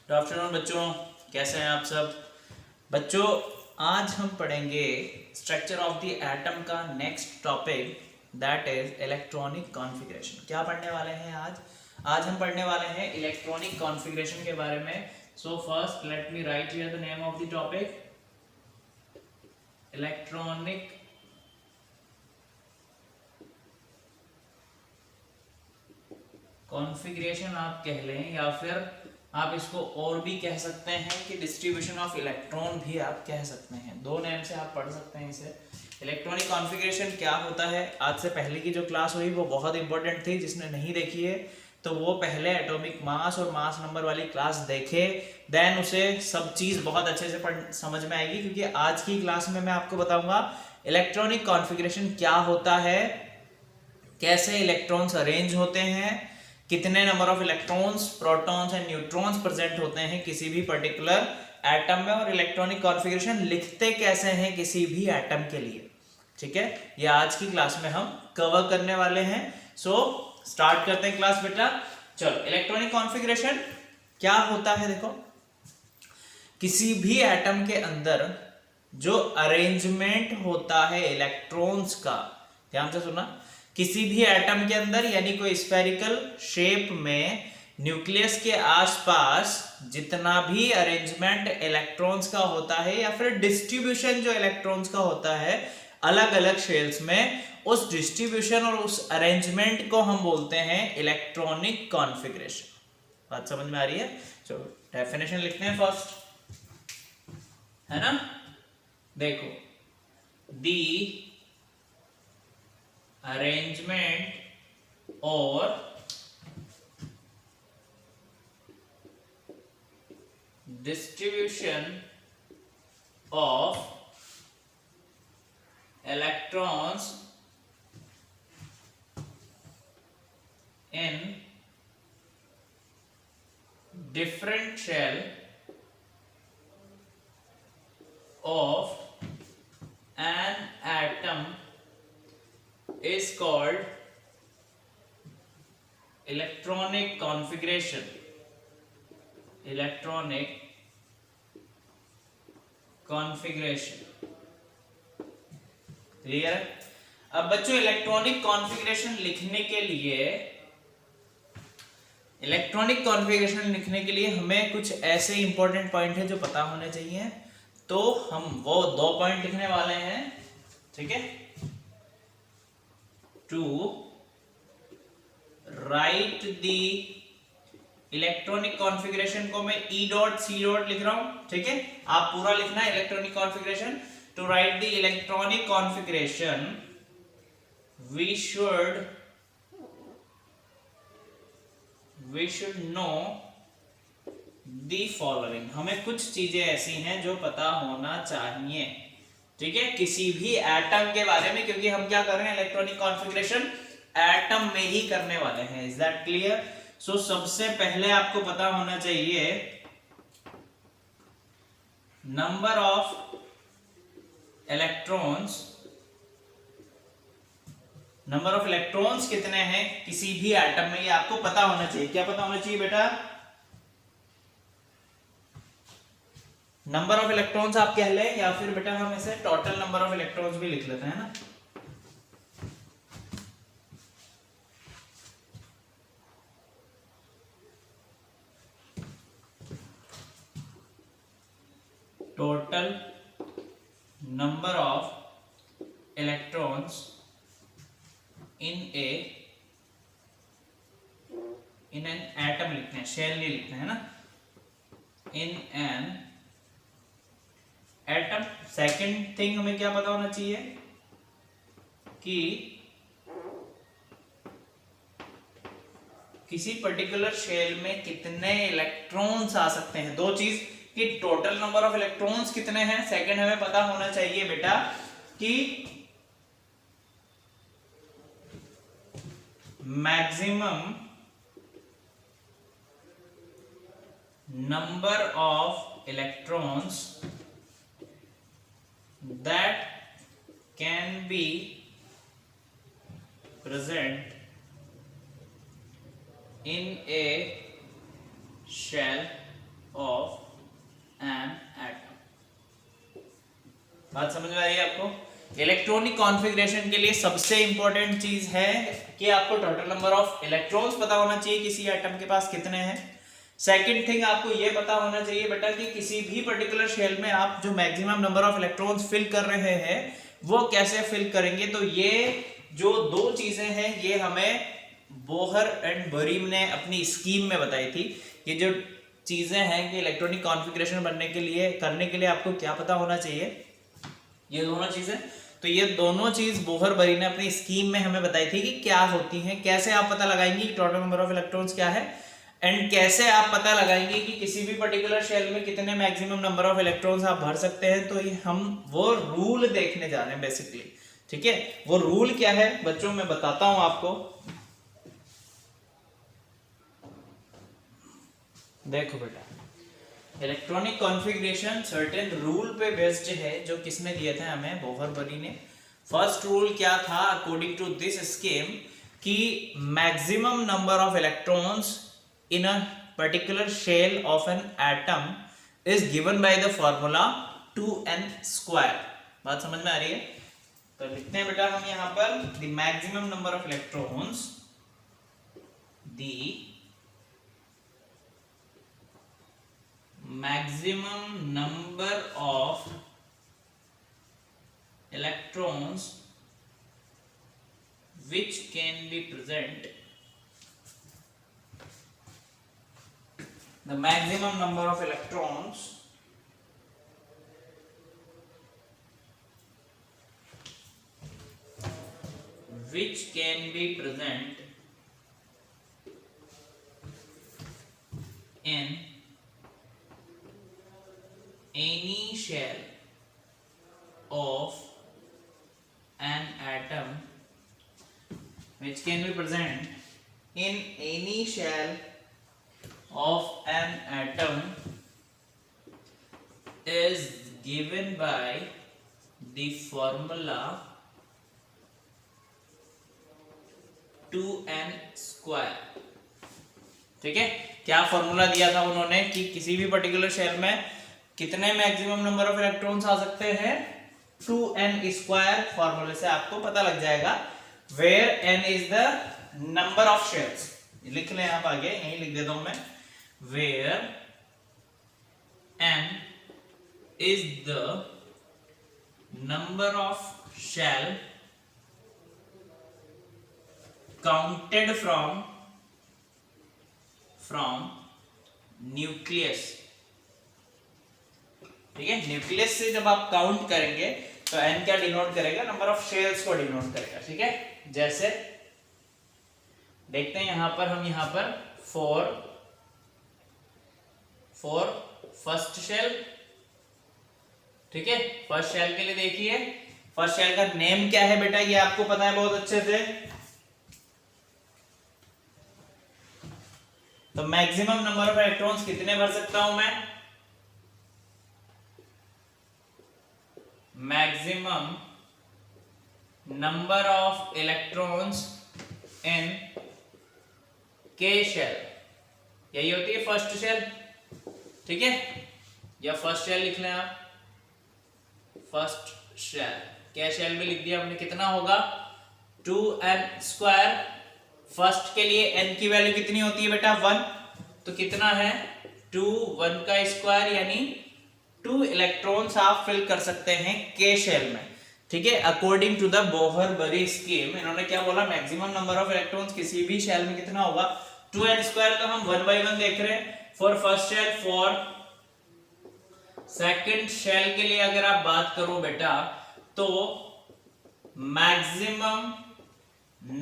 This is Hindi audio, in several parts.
गुड आफ्टरनून बच्चों, कैसे हैं आप सब बच्चों। आज हम पढ़ेंगे स्ट्रक्चर ऑफ द एटम का next topic, that is electronic configuration. क्या पढ़ने वाले हैं आज हम पढ़ने वाले हैं इलेक्ट्रॉनिक कॉन्फ़िगरेशन के बारे में। So first let me right here the name of the topic, electronic configuration आप कह लें, या फिर आप इसको और भी कह सकते हैं कि डिस्ट्रीब्यूशन ऑफ इलेक्ट्रॉन भी आप कह सकते हैं। दो नेम से आप पढ़ सकते हैं इसे। इलेक्ट्रॉनिक कॉन्फ़िगरेशन क्या होता है, आज से पहले की जो क्लास हुई वो बहुत इंपॉर्टेंट थी। जिसने नहीं देखी है तो वो पहले एटॉमिक मास और मास नंबर वाली क्लास देखे, देन उसे सब चीज़ बहुत अच्छे से समझ में आएगी। क्योंकि आज की क्लास में मैं आपको बताऊंगा इलेक्ट्रॉनिक कॉन्फ़िगरेशन क्या होता है, कैसे इलेक्ट्रॉन्स अरेंज होते हैं, कितने number of electrons, protons and neutrons present होते हैं किसी भी पर्टिकुलर एटम में, और इलेक्ट्रॉनिक कॉन्फ़िगरेशन लिखते कैसे हैं किसी भी एटम के लिए। ठीक है, ये आज की क्लास में हम कवर करने वाले हैं। सो स्टार्ट करते हैं क्लास बेटा। चलो, इलेक्ट्रॉनिक कॉन्फ़िगरेशन क्या होता है, देखो किसी भी एटम के अंदर जो अरेंजमेंट होता है इलेक्ट्रॉन्स का, ध्यान से सुना, किसी भी एटम के अंदर यानी कोई स्फेरिकल शेप में न्यूक्लियस के आसपास जितना भी अरेंजमेंट इलेक्ट्रॉन्स का होता है, या फिर डिस्ट्रीब्यूशन जो इलेक्ट्रॉन्स का होता है अलग अलग शेल्स में, उस डिस्ट्रीब्यूशन और उस अरेंजमेंट को हम बोलते हैं इलेक्ट्रॉनिक कॉन्फ़िगरेशन। बात समझ में आ रही है? चलो डेफिनेशन लिखते हैं फर्स्ट, है ना। देखो, दी arrangement or distribution of electrons in different shell of an atom is called electronic configuration. Electronic configuration. Clear? अब बच्चों, इलेक्ट्रॉनिक कॉन्फ़िगरेशन लिखने के लिए हमें कुछ ऐसे इंपॉर्टेंट पॉइंट है जो पता होने चाहिए। तो हम वो 2 पॉइंट लिखने वाले हैं, ठीक है। To write the electronic configuration को मैं ई डॉट सी डॉट लिख रहा हूं, ठीक है। आप पूरा लिखना है electronic configuration. To write the electronic configuration we should know the following. हमें कुछ चीजें ऐसी हैं जो पता होना चाहिए, ठीक है, किसी भी एटम के बारे में। क्योंकि हम क्या कर रहे हैं, इलेक्ट्रॉनिक कॉन्फ़िगरेशन एटम में ही करने वाले हैं। Is that clear? सो सबसे पहले आपको पता होना चाहिए number of electrons. Number of electrons कितने हैं किसी भी एटम में, ये आपको पता होना चाहिए। क्या पता होना चाहिए बेटा? नंबर ऑफ इलेक्ट्रॉन्स आप कह लें, या फिर बेटा हम इसे टोटल नंबर ऑफ इलेक्ट्रॉन्स भी लिख लेते हैं ना। Total number of electrons in an atom लिखते हैं, शेल नहीं लिखते हैं ना, in an atom. Second thing हमें क्या पता होना चाहिए कि किसी पर्टिकुलर शेल में कितने इलेक्ट्रॉन्स आ सकते हैं। दो चीज, कि टोटल नंबर ऑफ इलेक्ट्रॉन्स कितने हैं। सेकंड, हमें पता होना चाहिए बेटा कि maximum number of electrons that can be present in a shell of an atom. बात समझ में आ रही है आपको? इलेक्ट्रॉनिक कॉन्फ़िगरेशन के लिए सबसे इंपॉर्टेंट चीज है कि आपको टोटल नंबर ऑफ इलेक्ट्रॉन्स पता होना चाहिए किसी एटम के पास कितने हैं। सेकंड थिंग आपको ये पता होना चाहिए बेटा कि किसी भी पर्टिकुलर शेल में आप जो maximum number of electrons fill कर रहे हैं वो कैसे फिल करेंगे। तो ये जो दो चीजें हैं ये हमें बोहर एंड बरीम ने अपनी स्कीम में बताई थी। ये जो चीजें हैं कि इलेक्ट्रॉनिक कॉन्फ़िगरेशन बनने के लिए करने के लिए आपको क्या पता होना चाहिए, ये दोनों चीजें। तो ये दोनों चीज बोहर बरी ने अपनी स्कीम में हमें बताई थी कि क्या होती हैं, कैसे आप पता लगाएंगे कि टोटल नंबर ऑफ इलेक्ट्रॉन्स क्या है, एंड कैसे आप पता लगाएंगे कि किसी भी पर्टिकुलर शेल में कितने मैक्सिमम नंबर ऑफ इलेक्ट्रॉन्स आप भर सकते हैं। तो ये हम वो रूल देखने जा रहे हैं बेसिकली। ठीक है, वो रूल क्या है बच्चों मैं बताता हूं आपको। देखो बेटा, इलेक्ट्रॉनिक कॉन्फ़िगरेशन सर्टेन रूल पे बेस्ड है जो किसने दिए थे हमें, बोहर बरी ने। फर्स्ट रूल क्या था अकॉर्डिंग टू दिस स्कीम कि maximum number of electrons in a particular shell of an atom is given by the formula 2n square। बात समझ में आ रही है? तो लिखते हैं बेटा हम यहां पर the maximum number of electrons, the maximum number of electrons which can be present, the maximum number of electrons which can be present in any shell of an atom, which can be present in any shell of an atom is given by the formula 2n square। ठीक है, क्या फॉर्मूला दिया था उन्होंने कि किसी भी पर्टिकुलर शेल में कितने मैक्सिमम नंबर ऑफ इलेक्ट्रॉन्स आ सकते हैं, 2n स्क्वायर। फॉर्मूले से आपको पता लग जाएगा where n is the number of shells. लिख लें आप, आगे यही लिख देता हूं मैं, where n is the number of shell counted from nucleus। ठीक है, न्यूक्लियस से जब आप काउंट करेंगे तो n क्या डिनोट करेगा, नंबर ऑफ शेल्स को डिनोट करेगा। ठीक है, जैसे देखते हैं यहां पर हम यहां पर फॉर फर्स्ट शेल। ठीक है, फर्स्ट शेल के लिए देखिए, फर्स्ट शेल का नेम क्या है बेटा, ये आपको पता है बहुत अच्छे से। तो मैक्सिमम नंबर ऑफ इलेक्ट्रॉन्स कितने भर सकता हूं मैं, maximum number of electrons in के शेल, यही होती है फर्स्ट शेल। ठीक है, या फर्स्ट शेल लिख लें आप, फर्स्ट शेल। क्या शेल में लिख दिया हमने, कितना होगा 2n स्क्वायर। फर्स्ट के लिए n की वैल्यू कितनी होती है बेटा 1, तो कितना है 2, 1 का स्क्वायर यानी 2 इलेक्ट्रॉन्स आप फिल कर सकते हैं के शेल में। ठीक है, अकॉर्डिंग टू द बोहर बरी स्कीम इन्होंने क्या बोला, मैक्सिमम नंबर ऑफ इलेक्ट्रॉन्स किसी भी शेल में कितना होगा 2n स्क्वायर। तो हम 1 बाय 1 देख रहे हैं, for first shell. For second shell के लिए अगर आप बात करो बेटा तो maximum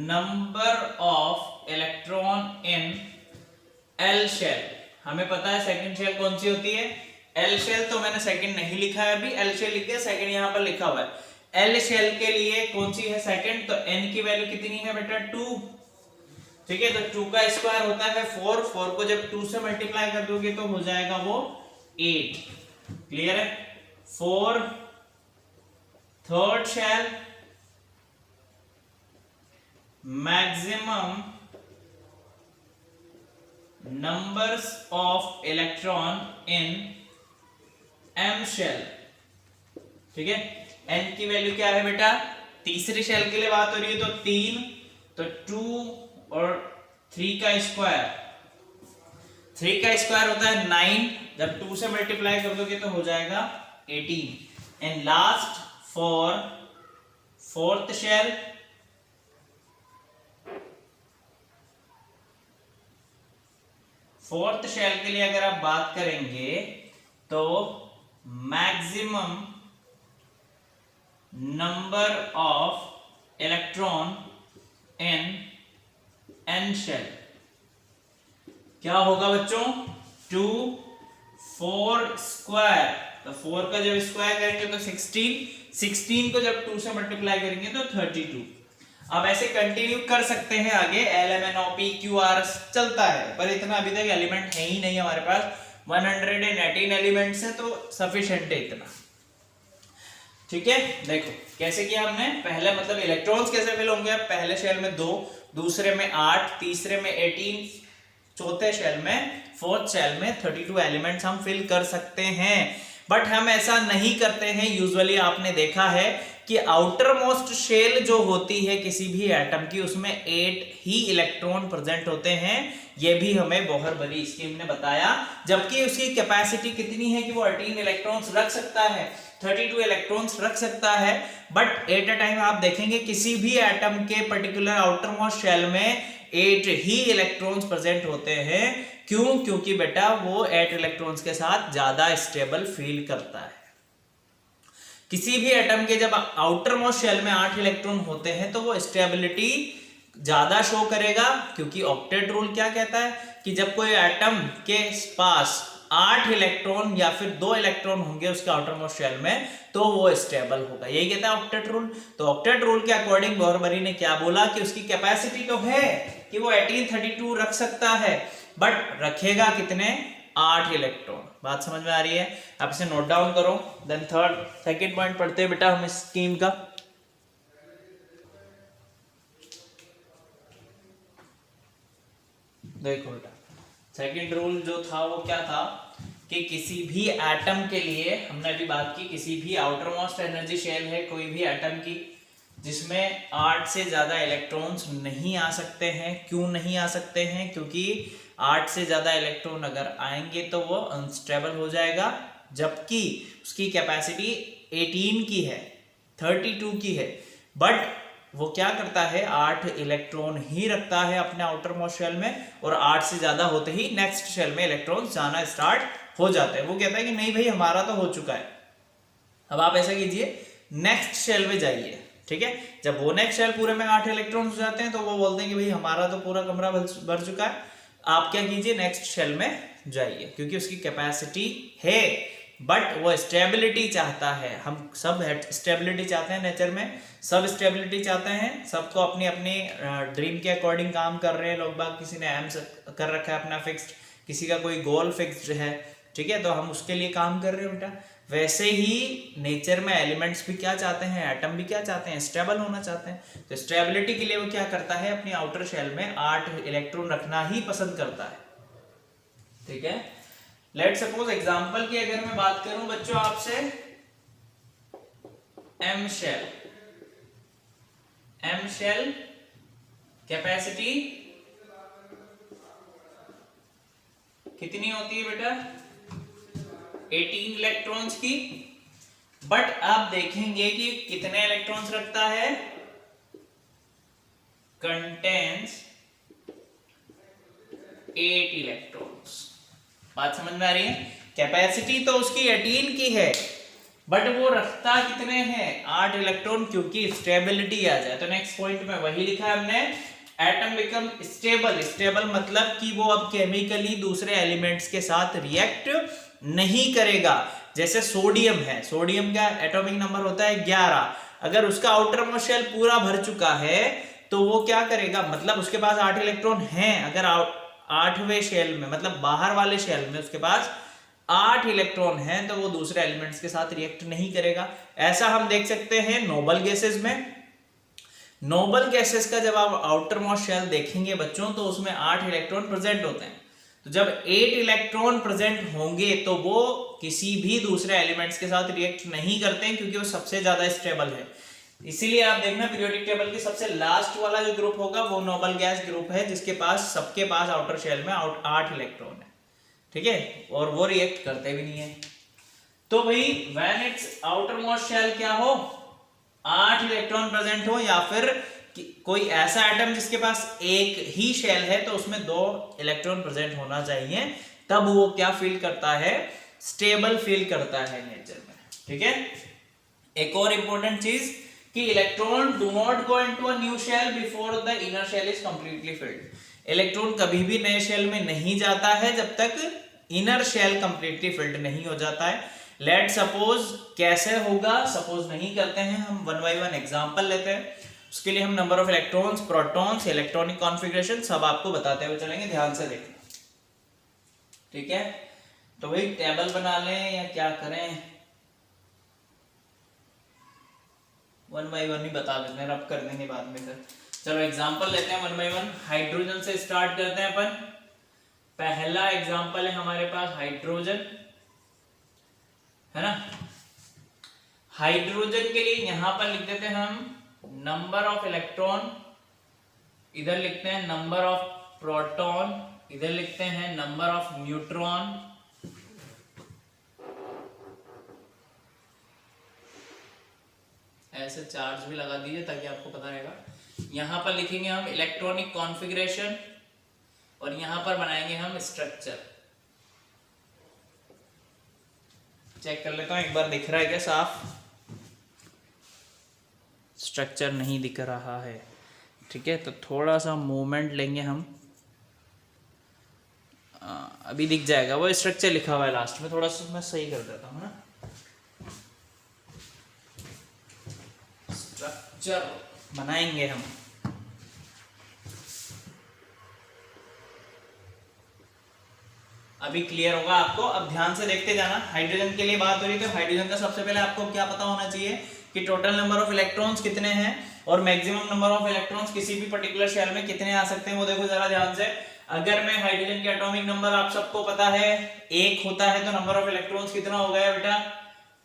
number of electron in L shell, हमें पता है सेकंड शेल कौन सी होती है, एल शेल। तो मैंने सेकंड नहीं लिखा है अभी, एल शेल लिख दिया, सेकंड यहां पर लिखा हुआ है। एल शेल के लिए कौन सी है सेकंड, तो n की वैल्यू कितनी है बेटा 2। ठीक है, तो 2 का स्क्वायर होता है 4, 4 को जब 2 से मल्टीप्लाई कर दोगे तो हो जाएगा वो 8। क्लियर है। 4 third shell, maximum numbers of electron in m shell, ठीक है। n की वैल्यू क्या है बेटा, तीसरी शेल के लिए बात हो रही है तो 3, तो 2 और 3 का स्क्वायर, 3 का स्क्वायर होता है 9, जब 2 से मल्टीप्लाई कर दोगे तो हो जाएगा 18। And last for fourth shell, fourth shell के लिए अगर आप बात करेंगे तो maximum number of electron in N shell क्या होगा बच्चों, 2 4 स्क्वायर, तो 4 का जब स्क्वायर करेंगे तो 16 को जब 2 से मल्टीप्लाई करेंगे तो 32। अब ऐसे कंटिन्यू कर सकते हैं आगे, LMNOP QR चलता है, पर इतना अभी तक एलिमेंट है ही नहीं हमारे पास, 118 एलिमेंट्स है तो सफिशिएंट है इतना, ठीक है। देखो कैसे किया हमने, पहले मतलब इलेक्ट्रॉन्स कैसे फिल होंगे, पहले शेल में 2, दूसरे में 8, तीसरे में 18, चौथे शेल में, फोर्थ शेल में 32 एलिमेंट्स हम फिल कर सकते हैं। बट हम ऐसा नहीं करते हैं यूजुअली, आपने देखा है कि आउटर मोस्ट शेल जो होती है किसी भी एटम की, उसमें 8 ही इलेक्ट्रॉन प्रेजेंट होते हैं, ये भी हमें बोहर-बरी स्कीम ने बताया, जबकि उसकी कैपेसिटी कितनी है कि वो 18 इलेक्ट्रॉन्स रख सकता है, 32 इलेक्ट्रॉन्स रख सकता है। बट एट अ टाइम आप देखेंगे किसी भी एटम के पर्टिकुलर आउटर मोस्ट शेल में 8 ही इलेक्ट्रॉन्स प्रेजेंट होते हैं। क्यों? क्योंकि बेटा वो 8 इलेक्ट्रॉन्स के साथ ज्यादा स्टेबल फील करता है। किसी भी एटम के जब आउटर मोस्ट शेल में 8 इलेक्ट्रॉन होते हैं तो वो स्टेबिलिटी ज्यादा शो करेगा, क्योंकि ऑक्टेट रूल क्या कहता है कि जब कोई एटम के पास 8 इलेक्ट्रॉन या फिर 2 इलेक्ट्रॉन होंगे उसके आउटर मोस्ट शेल में तो वो स्टेबल होगा, यही कहता है ऑक्टेट रूल। तो ऑक्टेट रूल के अकॉर्डिंग बोहर-बरी ने क्या बोला कि उसकी कैपेसिटी तो है कि वो 1832 रख सकता है, बट रखेगा कितने, 8 इलेक्ट्रॉन। बात समझ में आ रही है? आप इसे नोट डाउन करो। देन सेकंड पॉइंट पढ़ते हैं बेटा हम इस स्कीम का। देखो बेटा सेकंड रूल जो था वो क्या था कि किसी भी एटम के लिए, हमने अभी बात की, किसी भी आउटर मोस्ट एनर्जी शेल है कोई भी एटम की जिसमें 8 से ज्यादा इलेक्ट्रॉन्स नहीं आ सकते हैं। क्यों नहीं आ सकते हैं? क्योंकि 8 से ज्यादा इलेक्ट्रॉन अगर आएंगे तो वो अनस्टेबल हो जाएगा, जबकि उसकी कैपेसिटी 18 की है, 32 की है, बट वो क्या करता है, 8 इलेक्ट्रॉन ही रखता है अपने आउटर मोस्ट शेल में, और 8 से ज्यादा होते ही नेक्स्ट शेल में इलेक्ट्रॉन जाना स्टार्ट हो जाते हैं। वो कहता है कि नहीं भाई हमारा तो हो चुका है। अब आप ऐसा कीजिए, नेक्स्ट शेल में जाइए, ठीक है। जब वो नेक्स्ट शेल पूरे में 8 इलेक्ट्रॉन हो जाते हैं तो वो बोलते हैं कि भाई हमारा तो पूरा कमरा भर चुका है। आप क्या कीजिए, नेक्स्ट शेल में जाइए, क्योंकि उसकी कैपेसिटी है, बट वो स्टेबिलिटी चाहता है। हम सब स्टेबिलिटी चाहते हैं, नेचर में सब स्टेबिलिटी चाहते हैं, सबको अपनी अपनी ड्रीम के अकॉर्डिंग काम कर रहे हैं लोग बाग। किसी ने एम कर रखा है अपना फिक्स्ड, किसी का कोई गोल फिक्स्ड है, ठीक है, तो हम उसके लिए काम कर रहे हैं बेटा। वैसे ही नेचर में एलिमेंट्स भी क्या चाहते हैं, एटम भी क्या चाहते हैं, स्टेबल होना चाहते हैं। तो स्टेबिलिटी के लिए वो क्या करता है, अपनी आउटर शेल में 8 इलेक्ट्रॉन रखना ही पसंद करता है, ठीक है। लेट सपोज एग्जांपल की अगर मैं बात करूं बच्चों आपसे, एम शेल कैपेसिटी कितनी होती है बेटा, 18 इलेक्ट्रॉन्स की, बट आप देखेंगे कि कितने इलेक्ट्रॉन्स रखता है, कंटेन्स 8 इलेक्ट्रॉन्स। बात समझ में आ रही है? कैपेसिटी तो उसकी 18 की है, बट वो रखता कितने हैं, 8 इलेक्ट्रॉन, क्योंकि स्टेबिलिटी आ जाए। तो नेक्स्ट पॉइंट में वही लिखा है हमने, एटम बिकम स्टेबल। स्टेबल मतलब कि वो अब केमिकली दूसरे एलिमेंट्स के साथ रिएक्ट नहीं करेगा। जैसे सोडियम है, सोडियम का एटॉमिक नंबर होता है 11, अगर उसका आउटर मोस्ट शेल पूरा भर चुका है तो वो क्या करेगा, मतलब उसके पास 8 इलेक्ट्रॉन हैं, अगर 8वें शेल में मतलब बाहर वाले शेल में उसके पास 8 इलेक्ट्रॉन हैं, तो वो दूसरे एलिमेंट्स के साथ रिएक्ट नहीं करेगा। ऐसा हम देख सकते हैं नोबल गैसेस में। नोबल गैसेस का जब आप आउटर मोस्ट शेल देखेंगे बच्चों तो उसमें 8 इलेक्ट्रॉन प्रेजेंट होते हैं, तो जब 8 इलेक्ट्रॉन प्रेजेंट होंगे तो वो किसी भी दूसरे एलिमेंट्स के साथ रिएक्ट नहीं करते हैं, क्योंकि वो सबसे ज्यादा स्टेबल है। इसीलिए आप देखना पीरियोडिक टेबल के सबसे लास्ट वाला जो ग्रुप होगा वो नोबल गैस ग्रुप है, जिसके पास सबके पास आउटर शेल में 8 इलेक्ट्रॉन है, ठीक है, और वो रिएक्ट करते भी नहीं है। तो भाई when it's outermost shell क्या हो, 8 इलेक्ट्रॉन प्रेजेंट हो, या फिर कोई ऐसा एटम जिसके पास एक ही शेल है तो उसमें 2 इलेक्ट्रॉन प्रेजेंट होना चाहिए, तब वो क्या फील करता है, स्टेबल फील करता है नेचर में, ठीक है। एक और इंपॉर्टेंट चीज कि electron do not go into a new shell before the inner shell is completely filled. Electron कभी भी नए शेल में नहीं जाता है जब तक इनर शेल कंप्लीटली फिल्ड नहीं हो जाता है। लेट सपोज कैसे होगा, सपोज नहीं करते हैं, हम 1 बाय 1 एग्जांपल लेते हैं। उसके लिए हम number of electrons, protons, electronic configuration सब आपको बताते हुए चलेंगे, ध्यान से देखना, ठीक है। तो भाई टेबल बना लें या क्या करें, 1 बाय 1 ही बता देते हैं, रब कर देंगे बाद में फिर। चलो एग्जांपल लेते हैं 1 बाय 1। हाइड्रोजन से स्टार्ट करते हैं अपन। पहला एग्जांपल है हमारे पास हाइड्रोजन, है ना। हाइड्रोजन के लिए यहां पर लिख देते हैं हम नंबर ऑफ इलेक्ट्रॉन, इधर लिखते हैं नंबर ऑफ प्रोटॉन, इधर लिखते हैं नंबर ऑफ न्यूट्रॉन, ऐसे चार्ज भी लगा दीजिए ताकि आपको पता रहेगा। यहां पर लिखेंगे हम इलेक्ट्रॉनिक कॉन्फ़िगरेशन और यहां पर बनाएंगे हम स्ट्रक्चर। चेक कर लेता हूं एक बार, दिख रहा है क्या साफ? स्ट्रक्चर नहीं दिख रहा है, ठीक है, तो थोड़ा सा मूवमेंट लेंगे हम, अभी दिख जाएगा। वो स्ट्रक्चर लिखा हुआ है लास्ट में, थोड़ा सा मैं सही कर देता हूँ ना। स्ट्रक्चर बनाएंगे हम, अभी क्लियर होगा आपको। अब ध्यान से देखते जाना। हाइड्रोजन के लिए बात हो रही है तो हाइड्रोजन का सबसे पहले आपको क्या पता होना चाहिए कि टोटल नंबर ऑफ इलेक्ट्रॉन्स कितने हैं और मैक्सिमम नंबर ऑफ इलेक्ट्रॉन्स किसी भी पर्टिकुलर शेल में कितने आ सकते हैं, वो देखो जरा ध्यान से। अगर मैं हाइड्रोजन के एटॉमिक नंबर आप सबको पता है 1 होता है, तो नंबर ऑफ इलेक्ट्रॉन्स कितना हो गया बेटा?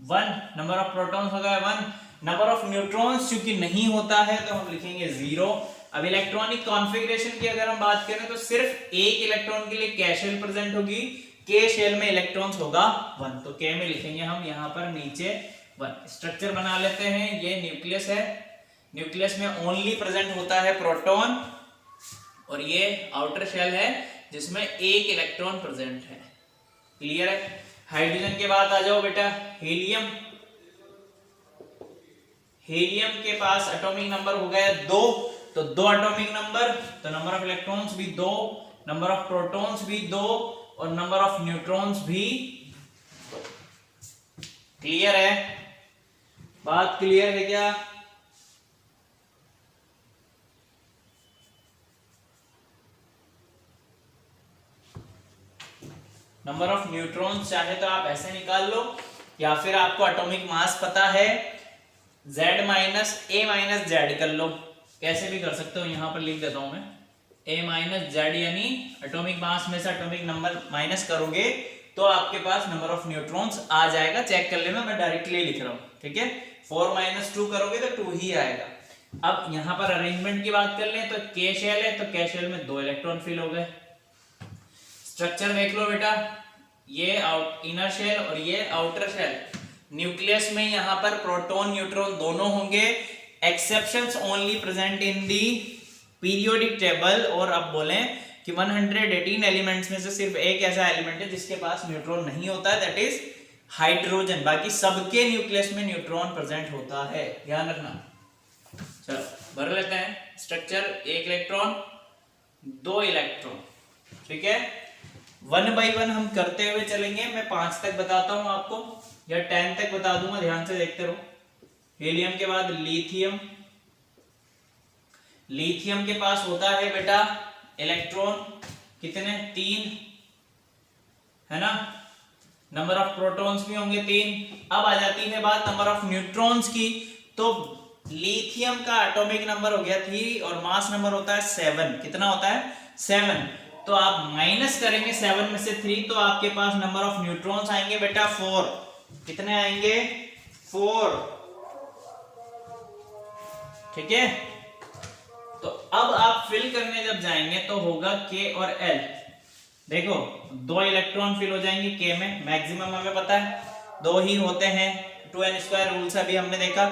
1। नंबर ऑफ प्रोटॉन्स हो गया 1। नंबर ऑफ न्यूट्रॉन्स चूंकि नहीं होता है तो हम लिखेंगे 0। अब इलेक्ट्रॉनिक कॉन्फ़िगरेशन की अगर हम बात करें तो सिर्फ एक इलेक्ट्रॉन के लिए K शेल प्रेजेंट होगी, K शेल में इलेक्ट्रॉन्स होगा 1, तो K में लिखेंगे हम यहाँ पर नीचे 1। स्ट्रक्चर बना लेते हैं। ये न्यूक्लियस है, न्यूक्लियस में ओनली प्रेजेंट होता है प्रोटॉन, और ये आउटर शेल है जिसमें एक इलेक्ट्रॉन प्रेजेंट है। क्लियर है? हाइड्रोजन के बाद आ जाओ बेटा हीलियम। हीलियम के पास एटॉमिक नंबर हो गया 2, तो 2 एटॉमिक नंबर, तो नंबर ऑफ इलेक्ट्रॉन्स भी 2, नंबर ऑफ प्रोटॉन्स भी 2 और नंबर ऑफ न्यूट्रॉन्स भी 2। क्लियर है? बात क्लियर है क्या? नंबर ऑफ न्यूट्रॉन्स चाहे तो आप ऐसे निकाल लो, या फिर आपको एटॉमिक मास पता है Z minus A minus Z कर लो, कैसे भी कर सकते हो। यहां पर लिख देता हूं मैं A माइनस Z, यानी एटॉमिक मास में से एटॉमिक नंबर माइनस करोगे तो आपके पास नंबर ऑफ न्यूट्रॉन्स आ जाएगा। चेक कर लेना, मैं डायरेक्टली लिख रहा हूं, ठीक है। 4 माइनस 2 करोगे तो 2 ही आएगा। अब यहां पर अरेंजमेंट की बात कर लें तो K शेल है, तो K शेल में 2 इलेक्ट्रॉन फिल हो गए। स्ट्रक्चर देख लो बेटा, ये इनर शेल और ये आउटर शेल। न्यूक्लियस में यहां पर प्रोटॉन न्यूट्रॉन दोनों होंगे। Exceptions only present in the periodic table. और अब बोलें कि 118 एलिमेंट्स में से सिर्फ एक ऐसा एलिमेंट है जिसके पास न्यूट्रॉन नहीं होता है, दैट इज हाइड्रोजन। बाकी सबके न्यूक्लियस में न्यूट्रॉन प्रेजेंट होता है, ध्यान रखना। चलो भर लेते हैं स्ट्रक्चर। 1 इलेक्ट्रॉन, 2 इलेक्ट्रॉन, ठीक है। 1 बाय 1 हम करते हुए चलेंगे। मैं 5 तक बताता हूं आपको, या 10 तक बता दूंगा, ध्यान से देखते रहो। हीलियम के बाद लिथियम। लिथियम के पास होता है बेटा इलेक्ट्रॉन कितने? 3, है ना। नंबर ऑफ प्रोटॉन्स भी होंगे 3। अब आ जाती है बात नंबर ऑफ न्यूट्रॉन्स की। तो लिथियम का एटॉमिक नंबर हो गया 3 और मास नंबर होता है 7। कितना होता है? 7। तो आप माइनस करेंगे 7 में से 3, तो आपके पास नंबर ऑफ न्यूट्रॉन्स आएंगे बेटा 4। कितने आएंगे? 4। ठीक है। तो अब आप फिल करने जब जाएंगे तो होगा K और L। देखो 2 इलेक्ट्रॉन फिल हो जाएंगे K में, मैक्सिमम हमें पता है 2 ही होते हैं, 2n² रूल से अभी हमने देखा।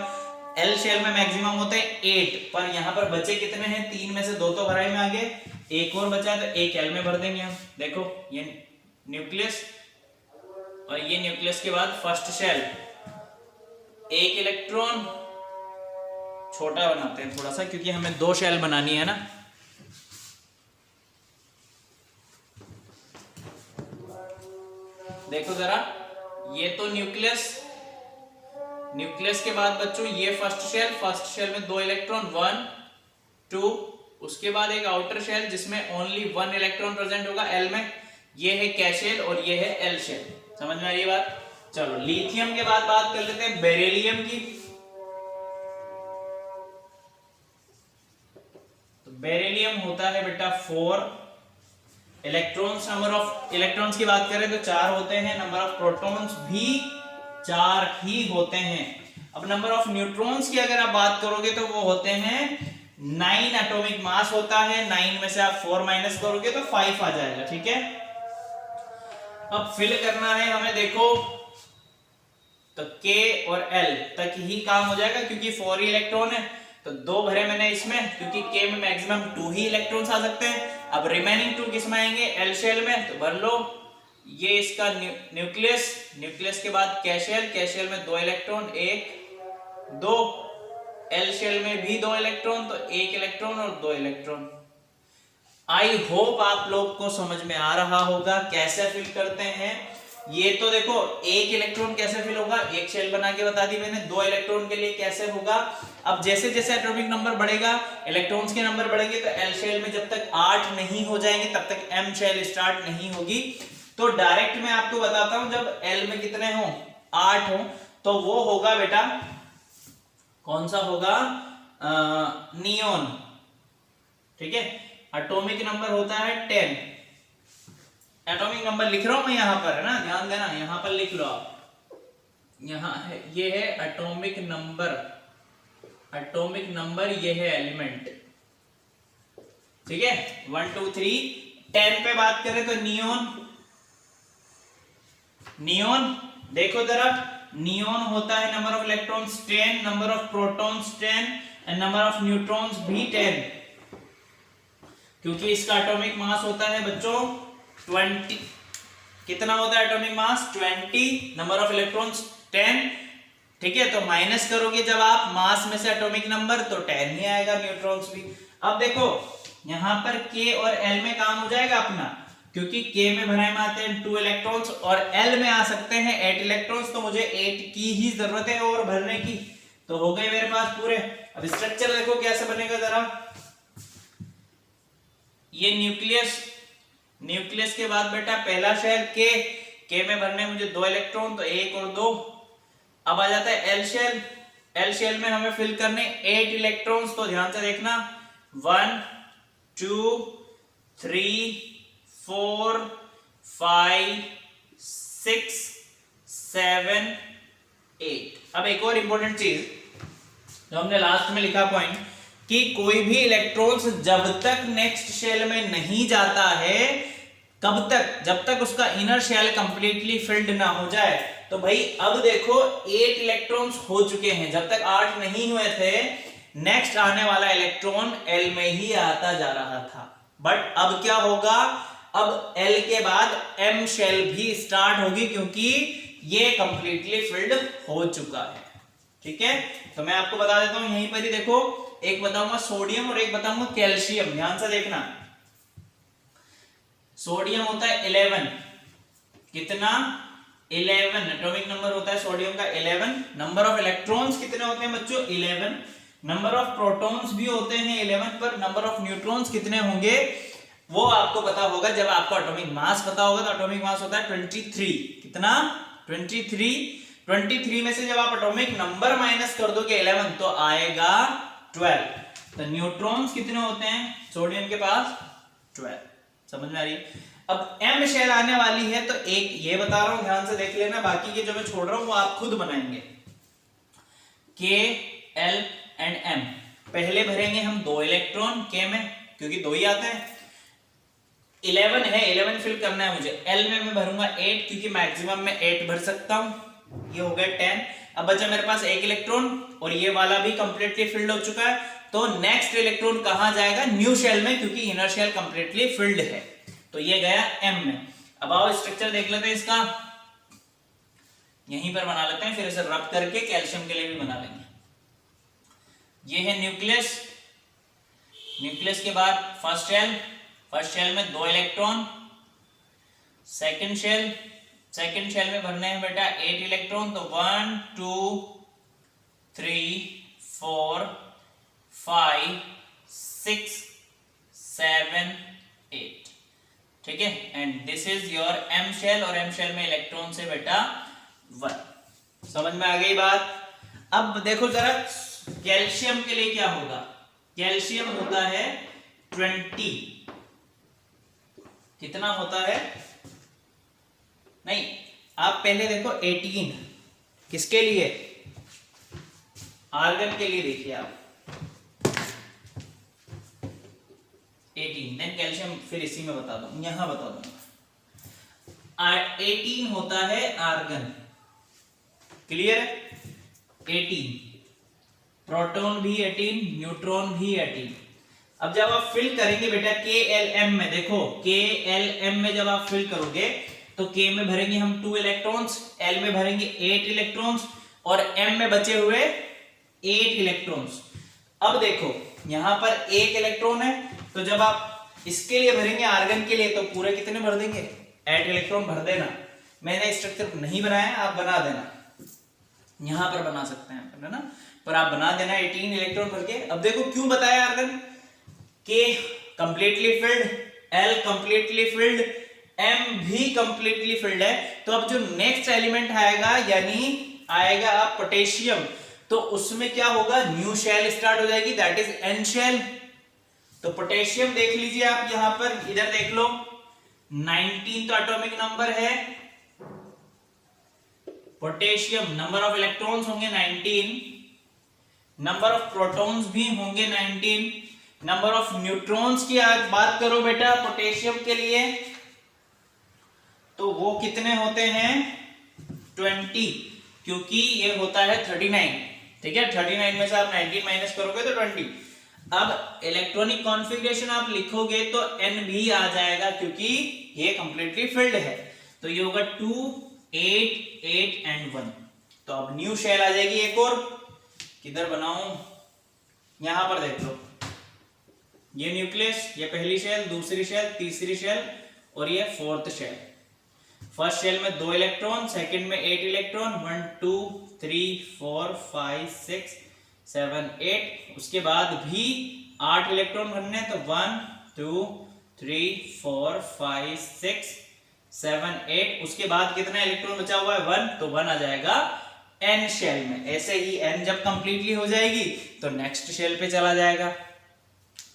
L शेल में मैक्सिमम होते हैं 8, पर यहाँ पर बचे कितने हैं? 3 में से 2 तो भराई में आ गए, एक और बचा तो एक L में भर देंगे हम। देखो ये न्यूक्लियस और ये न्यूक्लियस के बाद फर्स्ट शेल, एक इलेक्ट्रॉन छोटा बनाते हैं थोड़ा सा, क्योंकि हमें 2 शेल बनानी है ना। देखो जरा, ये तो न्यूक्लियस, न्यूक्लियस के बाद बच्चों ये फर्स्ट शेल में 2 इलेक्ट्रॉन 1 2, उसके बाद एक आउटर शेल जिसमें ओनली 1 इलेक्ट्रॉन प्रेजेंट होगा L में, ये है K शेल और ये है L शेल। समझ में आ रही है बात? चलो लिथियम के बाद बात कर लेते हैं बेरिलियम की। तो बेरिलियम होता है बेटा 4 इलेक्ट्रॉन्स। नंबर ऑफ इलेक्ट्रॉन्स की बात करें तो 4 होते हैं, नंबर ऑफ प्रोटॉन्स भी 4 ही होते हैं। अब नंबर ऑफ न्यूट्रॉन्स की अगर आप बात करोगे तो वो होते हैं 9 एटॉमिक मास होता है, 9 में से आप 4 माइनस करोगे तो 5 आ जाएगा। ठीक है। अब फिल करना है हमें, देखो तो K और L तक ही काम हो जाएगा, क्योंकि 4 ही इलेक्ट्रॉन है तो 2 भरे मैंने इसमें, क्योंकि K में मैक्सिमम 2 ही इलेक्ट्रॉन्स आ सकते हैं। अब रिमेनिंग 2 किस में आएंगे? L शेल में, तो भर लो। ये इसका न्यूक्लियस, न्यूक्लियस के बाद K शेल में 2 इलेक्ट्रॉन 1 2, L शेल में भी 2 इलेक्ट्रॉन, तो 1 इलेक्ट्रॉन और 2 इलेक्ट्रॉन। आई होप आप लोग को समझ में आ रहा होगा कैसे फिल करते हैं। ये तो देखो 1 इलेक्ट्रॉन कैसे फिल होगा, एक शेल बना के बता दी मैंने। 2 इलेक्ट्रॉन के लिए कैसे होगा? अब जैसे जैसे एटॉमिक नंबर बढ़ेगा, इलेक्ट्रॉन्स के नंबर बढ़ेंगे, तो L शेल में जब तक 8 नहीं हो जाएंगे तब तक M शेल स्टार्ट नहीं होगी। तो डायरेक्ट मैं आपको बताता हूं, जब L में कितने हो? 8 हो, तो वो होगा बेटा, कौन सा होगा? नियोन। ठीक है। एटॉमिक नंबर होता है 10। एटॉमिक नंबर लिख रहा हूं मैं यहां पर, है ना, ध्यान देना, यहां पर लिख लो आप। यहां है, ये है एटॉमिक नंबर, एटॉमिक नंबर ये है एलिमेंट। ठीक है। 1 2 3 10 पे बात करें तो नियोन, नियोन देखो जरा, नियोन होता है number of electrons 10, number of protons 10 and number of neutrons भी 10, क्योंकि इसका एटॉमिक मास होता है बच्चों 20। कितना होता है atomic mass? 20, number of electrons 10। ठीक है। तो माइनस करोगे जब आप मास में से एटॉमिक नंबर, तो 10 ही आएगा, न्यूट्रॉन्स भी। अब देखो यहां पर K और L में काम हो जाएगा अपना, क्योंकि K में भराई में आते हैं 2 इलेक्ट्रॉन्स और L में आ सकते हैं 8 इलेक्ट्रॉन्स, तो मुझे 8 की ही जरूरत है और भरने की, तो हो गए मेरे पास पूरे। अब स्ट्रक्चर देखो कैसे बनेगा जरा। ये न्यूक्लियस, न्यूक्लियस के बाद बेटा पहला शेल K में भरने मुझे 2 इलेक्ट्रॉन, तो 1 और 2। अब आ जाता है L शेल, L शेल में हमें फिल करने 8 इलेक्ट्रॉन्स, तो ध्यान से देखना 1 2 3 4 5 6 7 8। अब एक और इंपॉर्टेंट चीज जो हमने लास्ट में लिखा पॉइंट, कि कोई भी इलेक्ट्रॉन्स जब तक नेक्स्ट शेल में नहीं जाता है, कब तक? जब तक उसका इनर शेल कंप्लीटली फिल्ड ना हो जाए। तो भाई अब देखो 8 इलेक्ट्रॉन्स हो चुके हैं, जब तक 8 नहीं हुए थे, नेक्स्ट आने वाला इलेक्ट्रॉन L में ही आता जा रहा था। बट अब क्या होगा? अब L के बाद M शेल भी स्टार्ट होगी, क्योंकि ये कंप्लीटली फिल्ड हो चुका है। ठीक है। तो मैं आपको बता देता हूं यहीं पर ही, देखो एक बताऊंगा सोडियम और एक बताऊंगा कैल्शियम, ध्यान से देखना। सोडियम होता है 11, कितना? 11 एटॉमिक नंबर होता है सोडियम का 11। नंबर ऑफ इलेक्ट्रॉन्स कितने होते हैं बच्चों? 11। नंबर ऑफ प्रोटॉन्स भी होते हैं 11, पर नंबर ऑफ न्यूट्रॉन्स कितने होंगे वो आपको पता होगा जब आपको एटॉमिक मास पता होगा। तो एटॉमिक मास होता है 23। कितना? 23 में से जब आप एटॉमिक नंबर माइनस कर दोगे 11, तो आएगा 12। तो न्यूट्रॉन्स कितने होते हैं सोडियम के पास? 12। समझ में आ रही है? अब एम शेल आने वाली है, तो एक ये बता रहा हूं, ध्यान से देख लेना, बाकी के जो मैं छोड़ रहा हूं वो आप खुद बनाएंगे। के, एल एंड एम, पहले भरेंगे हम 2 इलेक्ट्रॉन के में, क्योंकि 2 ही आते हैं। 11 है, 11 फिल करना है मुझे। एल में मैं भरूंगा 8, क्योंकि मैक्सिमम में 8 भर सकता हूं। ये हो गया 10। अब बचा मेरे पास 1 इलेक्ट्रॉन, और ये वाला भी कंप्लीटली फिल्ड हो चुका है। तो नेक्स्ट इलेक्ट्रॉन कहां जाएगा? न्यू शेल में, क्योंकि इनर शेल कंप्लीटली फिल्ड है। तो ये गया एम में। अब आओ स्ट्रक्चर देख लेते हैं इसका, यहीं पर बना लेते हैं, फिर इसे रब करके कैल्शियम के लिए भी बना लेंगे। ये है न्यूक्लियस। न्यूक्लियस के बाद फर्स्ट शेल में 2 इलेक्ट्रॉन। सेकंड शेल में भरने हैं बेटा 8 इलेक्ट्रॉन। तो 1 2 3 4 5 6 7 8, ठीक है। And this is your M shell, और एम शेल में इलेक्ट्रॉन से बेटा 1। समझ में आ गई बात? अब देखो जरा कैल्शियम के लिए क्या होगा। कैल्शियम होता है 20। कितना होता है? नहीं, आप पहले देखो 18 किसके लिए? आर्गन के लिए देखिए आप 18, देन कैल्शियम फिर इसी में बता दूं, यहां बता दूंगा। 18 होता है आर्गन, क्लियर है? 18, प्रोटॉन भी 18, न्यूट्रॉन भी 18। अब जब आप फिल करेंगे बेटा के एल एम में, देखो के एल एम में जब आप फिल करोगे तो के में भरेंगे हम 2 इलेक्ट्रॉन्स, एल में भरेंगे 8 इलेक्ट्रॉन्स, और एम में बचे हुए 8 इलेक्ट्रॉन्स। अब देखो यहां पर 1 इलेक्ट्रॉन है, तो जब आप इसके लिए भरेंगे आर्गन के लिए, तो पूरे कितने भर देंगे? 8 इलेक्ट्रॉन भर देना। मैंने स्ट्रक्चर नहीं बनाया, आप बना देना, यहां पर बना सकते हैं, है ना, पर आप बना देना 18 इलेक्ट्रॉन भर के। अब देखो क्यों बताया argon? K completely filled, L completely filled, M भी कंप्लीटली फिल्ड है। तो अब जो नेक्स्ट एलिमेंट आएगा, यानी आएगा आप पोटेशियम, तो उसमें क्या होगा? न्यू शेल स्टार्ट हो जाएगी, दैट इज एन शेल। तो पोटेशियम देख लीजिए आप, यहां पर इधर देख लो, 19 तो एटॉमिक नंबर है पोटेशियम, नंबर ऑफ इलेक्ट्रॉन्स होंगे 19, नंबर ऑफ प्रोटॉन्स भी होंगे 19, नंबर ऑफ न्यूट्रॉन्स की आप बात करो बेटा पोटेशियम के लिए, तो वो कितने होते हैं? 20, क्योंकि ये होता है 39, ठीक है। 39 में से आप 19 माइनस करोगे तो 20। अब इलेक्ट्रॉनिक कॉन्फ़िगरेशन आप लिखोगे तो n भी आ जाएगा, क्योंकि ये कंप्लीटली फिल्ड है। तो ये होगा 2 8 8 एंड 1। तो अब न्यू शेल आ जाएगी एक और, किधर बनाऊं? यहां पर देख लो, ये न्यूक्लियस, ये पहली शेल, दूसरी शेल, तीसरी शेल, और ये फोर्थ शेल। फर्स्ट शेल में 2 इलेक्ट्रॉन, सेकंड में 8 इलेक्ट्रॉन, 1 2 3 4 5 6 7 8। उसके बाद भी 8 इलेक्ट्रॉन भरने, तो 1 2 3 4 5 6 7 8। उसके बाद कितना इलेक्ट्रॉन बचा हुआ है? 1, तो 1 आ जाएगा एन शेल में। ऐसे ही एन जब कंप्लीटली हो जाएगी तो नेक्स्ट शेल पे चला जाएगा।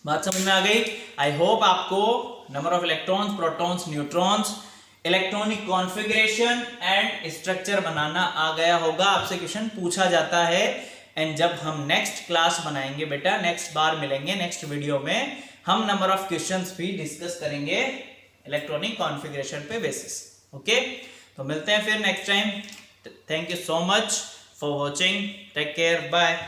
बात समझ में आ गई? आई होप आपको number of electrons, protons, neutrons, electronic configuration and structure बनाना आ गया होगा। आपसे क्वेश्चन पूछा जाता है, एंड जब हम नेक्स्ट क्लास बनाएंगे बेटा, नेक्स्ट बार मिलेंगे नेक्स्ट वीडियो में, हम नंबर ऑफ क्वेश्चंस भी डिस्कस करेंगे इलेक्ट्रॉनिक कॉन्फ़िगरेशन पे बेसिस। ओके, तो मिलते हैं फिर next time. Thank you so much for watching, take care, bye.